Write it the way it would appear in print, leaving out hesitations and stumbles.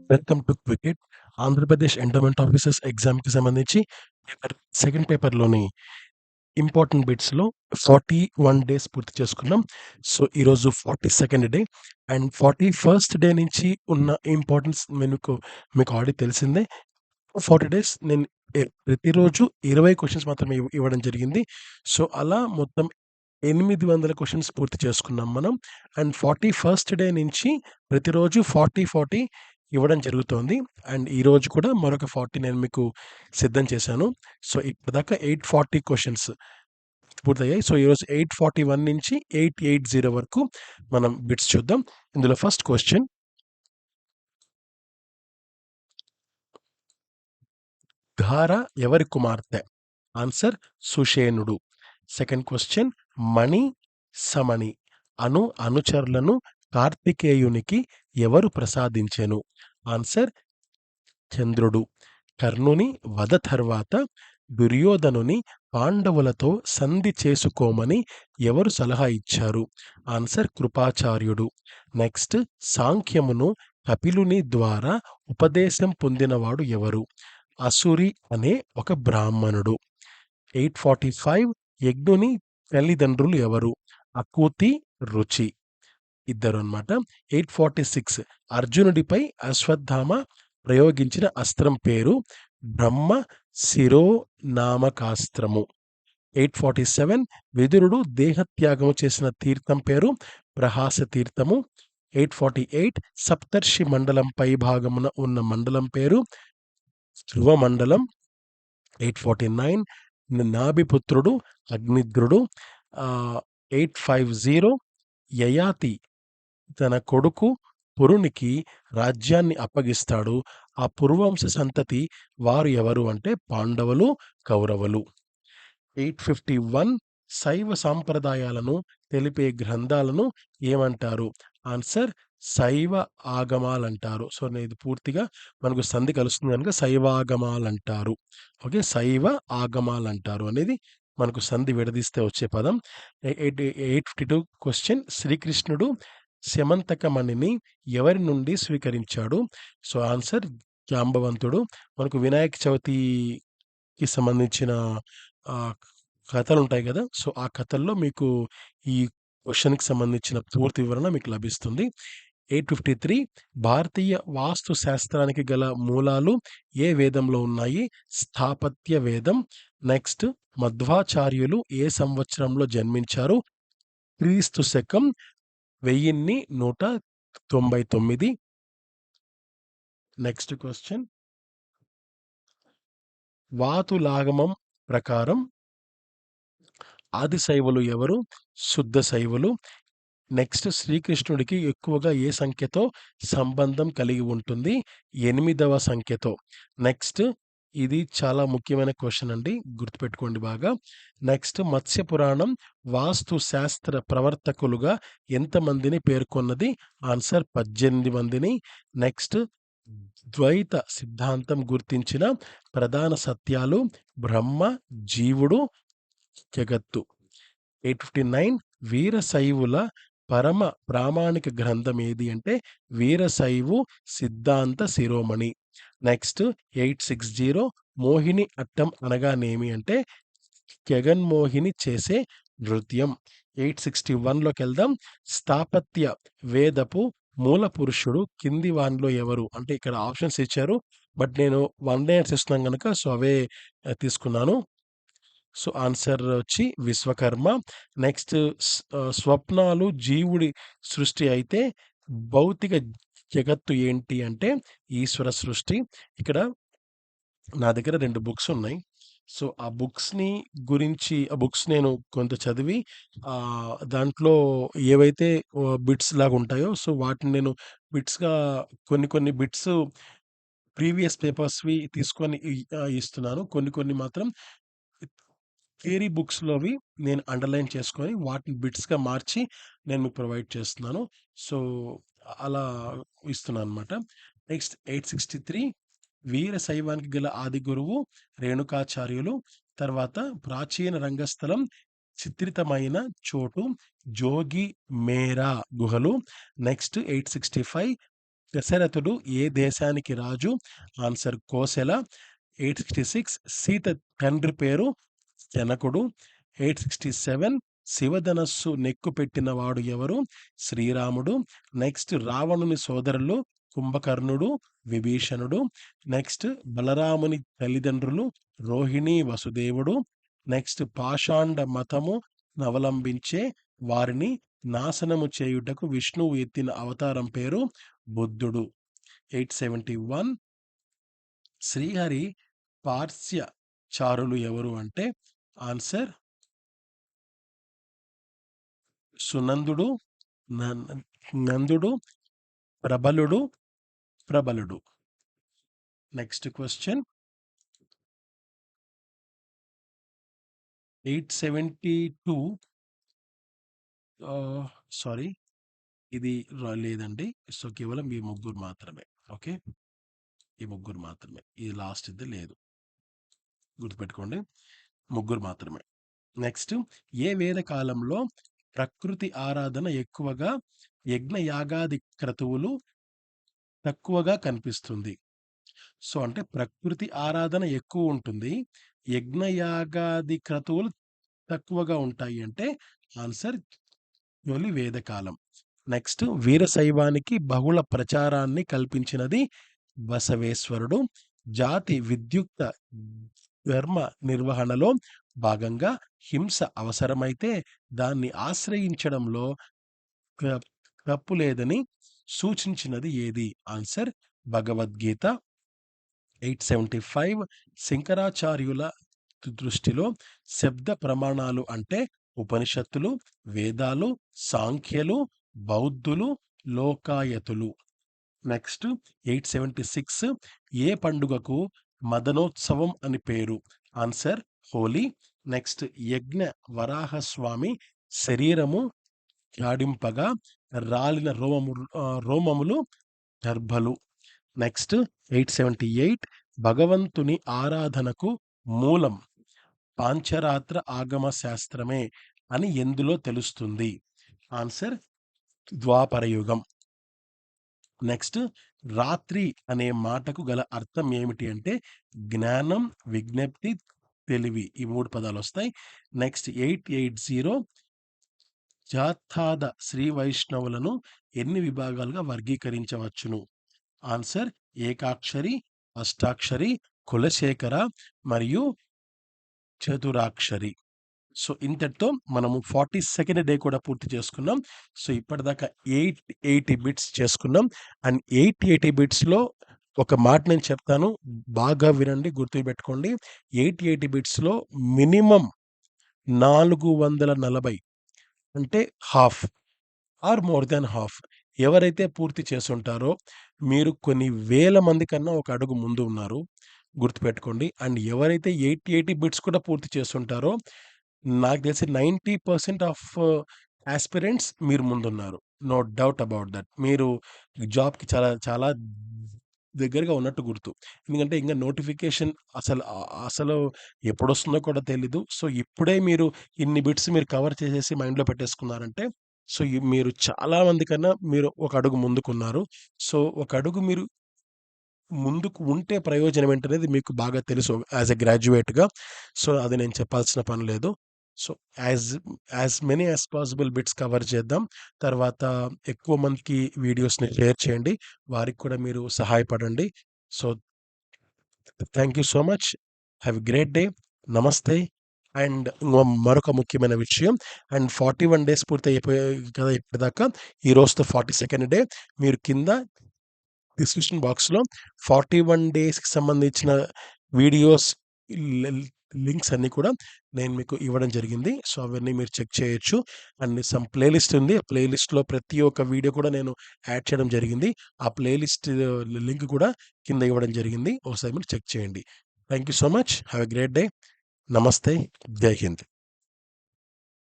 Welcome to క్వికెట్. Andhra Pradesh endowment officers ఎగ్జామ్‌కి సంబంధించి second పేపర్‌లోని important బిట్స్‌లో 41 days పూర్తి చేసుకున్నాం. సో, ఈరోజు 42nd day and 41st day నుంచి ఉన్న ఇంపార్టెన్స్ మీకు ఆల్రెడీ తెలిసిందే. 40 డేస్ నేను ప్రతిరోజు 20 క్వెషన్స్ మాత్రమే ఇవ్వడం జరిగింది. సో, అలా మొత్తం 800 క్వెషన్స్ పూర్తి చేసుకున్నాం మనం. అండ్ 41st డే నుంచి ప్రతిరోజు 40, 40 ఇవ్వడం జరుగుతోంది. అండ్ ఈరోజు కూడా మరొక 40 నేను మీకు సిద్ధం చేశాను. సో, ఇప్పటిదాకా 840 క్వెషన్స్ పూర్తయ్యాయి. సో, ఈరోజు 841 నుంచి 880 వరకు మనం బిట్స్ చూద్దాం. ఇందులో ఫస్ట్ క్వెషన్, ధార ఎవరి కుమార్తె? ఆన్సర్ సుషేణుడు. సెకండ్ క్వెషన్, మణి సమణి అనుచరులను కార్తికేయునికి ఎవరు ప్రసాదించెను? ఆన్సర్ చంద్రుడు. కర్ణుని వధ తర్వాత దుర్యోధనుని పాండవులతో సంధి చేసుకోమని ఎవరు సలహా ఇచ్చారు? ఆన్సర్ కృపాచార్యుడు. నెక్స్ట్, సాంఖ్యమును కపిలుని ద్వారా ఉపదేశం పొందినవాడు ఎవరు? అసురి అనే ఒక బ్రాహ్మణుడు. 845, యజ్ఞుని తల్లిదండ్రులు ఎవరు? అకూతి, రుచి. ఇద్దరు అన్నమాట. 846, అర్జునుడిపై అశ్వత్థామ ప్రయోగించిన అస్త్రం పేరు బ్రహ్మ శిరోనామకాస్త్రము. 847, విదురుడు దేహత్యాగము చేసిన తీర్థం పేరు ప్రహాస తీర్థము. 848, సప్తర్షి మండలం పై భాగమున ఉన్న మండలం పేరు ధ్రువ మండలం. 849, నాభిపుత్రుడు అగ్నిద్రుడు. 850, యయాతి తన కొడుకు పురునికి రాజ్యాన్ని అప్పగిస్తాడు. ఆ పురువంశ సంతతి వారు ఎవరు అంటే పాండవులు, కౌరవులు. 851, శైవ సాంప్రదాయాలను తెలిపే గ్రంథాలను ఏమంటారు? ఆన్సర్ శైవ ఆగమాలంటారు. సో, ఇది పూర్తిగా మనకు సంధి కలుస్తుంది కనుక శైవాగమాలంటారు. ఓకే, శైవ ఆగమాలంటారు అనేది మనకు సంధి విడదీస్తే వచ్చే పదం. 852 క్వశ్చన్, శ్రీకృష్ణుడు శమంతకమణిని ఎవరి నుండి స్వీకరించాడు? సో, ఆన్సర్ జాంబవంతుడు. మనకు వినాయక చవితికి సంబంధించిన కథలుంటాయి గదా! సో, ఆ కథల్లో మీకు ఈ క్వెషన్‌కి సంబంధించిన పూర్తి వివరణ మీకు లభిస్తుంది. 853, భారతీయ వాస్తు శాస్త్రానికి గల మూలాలు ఏ వేదంలో ఉన్నాయి? స్థాపత్య వేదం. నెక్స్ట్, మధ్వాచార్యులు ఏ సంవత్సరంలో జన్మించారు? క్రీస్తు శకం 1199. నెక్స్ట్ క్వెషన్, వాతులాగమం ప్రకారం ఆది శైవులు ఎవరు? శుద్ధ శైవులు. నెక్స్ట్, శ్రీకృష్ణుడికి ఎక్కువగా ఏ సంఖ్యతో సంబంధం కలిగి ఉంటుంది? 8వ సంఖ్యతో. నెక్స్ట్, ఇది చాలా ముఖ్యమైన క్వెషన్ అండి, గుర్తుపెట్టుకోండి బాగా. నెక్స్ట్, మత్స్య పురాణం వాస్తు శాస్త్ర ప్రవర్తకులుగా ఎంతమందిని పేర్కొన్నది? ఆన్సర్ 18 మందిని. నెక్స్ట్, ద్వైత సిద్ధాంతం గుర్తించిన ప్రధాన సత్యాలు బ్రహ్మ, జీవుడు, జగత్తు. 859, వీరశైవుల పరమ ప్రామాణిక గ్రంథం ఏది అంటే వీరశైవు సిద్ధాంత శిరోమణి. నెక్స్ట్, 860, మోహిని అట్టం అనగానేమి అంటే జగన్మోహిని చేసే నృత్యం. 861లోకి వెళ్దాం. స్థాపత్య వేదపు మూల పురుషుడు కింది వానిలో ఎవరు? అంటే ఇక్కడ ఆప్షన్స్ ఇచ్చారు, బట్ నేను వన్ లైనర్స్ ఇస్తున్నాను గనుక సో, అవే తీసుకున్నాను. సో, ఆన్సర్ వచ్చి విశ్వకర్మ. నెక్స్ట్, స్వప్నాలు జీవుడి సృష్టి అయితే భౌతిక జగత్తు ఏంటి అంటే ఈశ్వర సృష్టి. ఇక్కడ నా దగ్గర 2 బుక్స్ ఉన్నాయి. సో, ఆ బుక్స్ నేను కొంత చదివి దాంట్లో ఏవైతే బిట్స్ లాగా ఉంటాయో సో, వాటిని నేను బిట్స్‌గా కొన్ని బిట్స్ ప్రీవియస్ పేపర్స్‌వి తీసుకొని ఇస్తున్నాను. కొన్ని మాత్రం థియరీ బుక్స్‌లోవి నేను అండర్‌లైన్ చేసుకొని వాటిని బిట్స్‌గా మార్చి నేను మీకు ప్రొవైడ్ చేస్తున్నాను. సో, అలా ఇస్తున్నాననమాట. నెక్స్ట్, 863, వీరశైవానికి గల ఆది గురువు రేణుకాచార్యులు. తర్వాత, ప్రాచీన రంగస్థలం చిత్రితమైన చోటు జోగి మేరా గుహలు. నెక్స్ట్, 865, దశరథుడు ఏ దేశానికి రాజు? ఆన్సర్ కోసల. 866 సీత తండ్రి పేరు జనకుడు. 867 శివధనస్సు నెక్కు పెట్టిన వాడు ఎవరు? శ్రీరాముడు. నెక్స్ట్ రావణుని సోదరులు కుంభకర్ణుడు, విభీషణుడు. నెక్స్ట్ బలరాముని తల్లిదండ్రులు రోహిణి, వసుదేవుడు. నెక్స్ట్ పాషాండ మతము అవలంబించే వారిని నాశనము చేయుటకు విష్ణువు ఎత్తిన అవతారం పేరు బుద్ధుడు. 871 శ్రీహరి పార్శ్య చారులు ఎవరు అంటే ఆన్సర్ సునందుడు, నందుడు, ప్రబలుడు. నెక్స్ట్ క్వశ్చన్ 872 సారీ ఇది లేదండి. సో కేవలం ఈ ముగ్గురు మాత్రమే. ఓకే, ఈ ముగ్గురు మాత్రమే. ఈ లాస్ట్ ఇది లేదు, గుర్తుపెట్టుకోండి, ముగ్గురు మాత్రమే. నెక్స్ట్ ఏ వేద కాలంలో ప్రకృతి ఆరాధన ఎక్కువగా, యజ్ఞ యాగాది క్రతువులు తక్కువగా కనిపిస్తుంది? సో అంటే ప్రకృతి ఆరాధన ఎక్కువ ఉంటుంది, యజ్ఞయాగాది క్రతువులు తక్కువగా ఉంటాయి అంటే ఆన్సర్ తొలి వేదకాలం. నెక్స్ట్ వీరశైవానికి బహుళ ప్రచారాన్ని కల్పించినది బసవేశ్వరుడు. జాతి విద్యుక్త ధర్మ నిర్వహణలో భాగంగా హింస అవసరమైతే దాన్ని ఆశ్రయించడంలో తప్పు లేదని సూచించినది ఏది? ఆన్సర్ భగవద్గీత. 875 శంకరాచార్యుల దృష్టిలో శబ్ద ప్రమాణాలు అంటే ఉపనిషత్తులు, వేదాలు, సాంఖ్యలు, బౌద్ధులు, లోకాయతులు. నెక్స్ట్ 876 ఏ పండుగకు మదనోత్సవం అని పేరు? ఆన్సర్ హోలీ. నెక్స్ట్ యజ్ఞ వరాహస్వామి శరీరము జాడింపగా రాలిన రోమములు దర్భలు. నెక్స్ట్ 878 భగవంతుని ఆరాధనకు మూలం పాంచరాత్ర ఆగమ శాస్త్రమే అని ఎందులో తెలుస్తుంది? ఆన్సర్ ద్వాపరయుగం. నెక్స్ట్ రాత్రి అనే మాటకు గల అర్థం ఏమిటి అంటే జ్ఞానం, విజ్ఞప్తి, తెలివి, ఈ 3 పదాలు వస్తాయి. నెక్స్ట్ 880 జాతాద శ్రీ వైష్ణవులను ఎన్ని విభాగాలుగా వర్గీకరించవచ్చును? ఆన్సర్ ఏకాక్షరి, అష్టాక్షరి, కులశేఖర మరియు చతురాక్షరి. సో ఇంతటితో మనము 42nd డే కూడా పూర్తి చేసుకున్నాం. సో ఇప్పటిదాకా 880 బిట్స్ చేసుకున్నాం. అండ్ 880 బిట్స్లో ఒక మాట నేను చెప్తాను, బాగా వినండి, గుర్తుపెట్టుకోండి. 880 బిట్స్లో మినిమం 440 అంటే half or more than half ఎవరైతే పూర్తి చేసుంటారో మీరు కొన్ని వేల మంది కన్నా ఒక అడుగు ముందు ఉన్నారు, గుర్తుపెట్టుకోండి. అండ్ ఎవరైతే 880 బిట్స్ కూడా పూర్తి చేస్తుంటారో నాకు తెలిసి 90% ఆఫ్ ఆస్పిరెంట్స్ మీరు ముందున్నారు. No doubt about that. మీరు జాబ్‌కి చాలా చాలా దగ్గరగా ఉన్నట్టు గుర్తు. ఎందుకంటే ఇంగా నోటిఫికేషన్ అసలు ఎప్పుడొస్తుందో కూడా తెలీదు. సో ఇప్పుడే మీరు ఇన్ని బిట్స్ మీరు కవర్ చేసేసి మైండ్‌లో పెట్టేసుకున్నారంటే సో మీరు చాలా మంది కన్నా మీరు ఒక అడుగు ముందుకున్నారు. సో ఒక అడుగు మీరు ముందుకు ఉంటే ప్రయోజనం ఏంటనేది మీకు బాగా తెలుసు యాజ్ ఎ గ్రాడ్యుయేట్‌గా. సో అది నేను చెప్పాల్సిన పని లేదు. So as many as possible bits cover చేద్దాం. తర్వాత ఎక్కువ మందికి వీడియోస్‌ని షేర్ చేయండి. వారికి కూడా మీరు సహాయపడండి. So thank you so much. Have a great day. నమస్తే. అండ్ మరొక ముఖ్యమైన విషయం, అండ్ 41 డేస్ పూర్తయిపోయాయి కదా ఇప్పటిదాకా. ఈ రోజుతో 42nd డే. మీరు కింద డిస్క్రిప్షన్ బాక్స్‌లో 41 డేస్‌కి సంబంధించిన వీడియోస్ లింక్స్ అన్నీ కూడా నేను మీకు ఇవ్వడం జరిగింది. సో అవన్నీ మీరు చెక్ చేయొచ్చు. అండ్ సమ్ ప్లేలిస్ట్ ఉంది. ఆ ప్లేలిస్ట్‌లో ప్రతి ఒక్క వీడియో కూడా నేను యాడ్ చేయడం జరిగింది. ఆ ప్లేలిస్ట్ లింక్ కూడా కింద ఇవ్వడం జరిగింది. ఒకసారి మీరు చెక్ చేయండి. Thank you so much. Have a great day. నమస్తే. జై హింద్.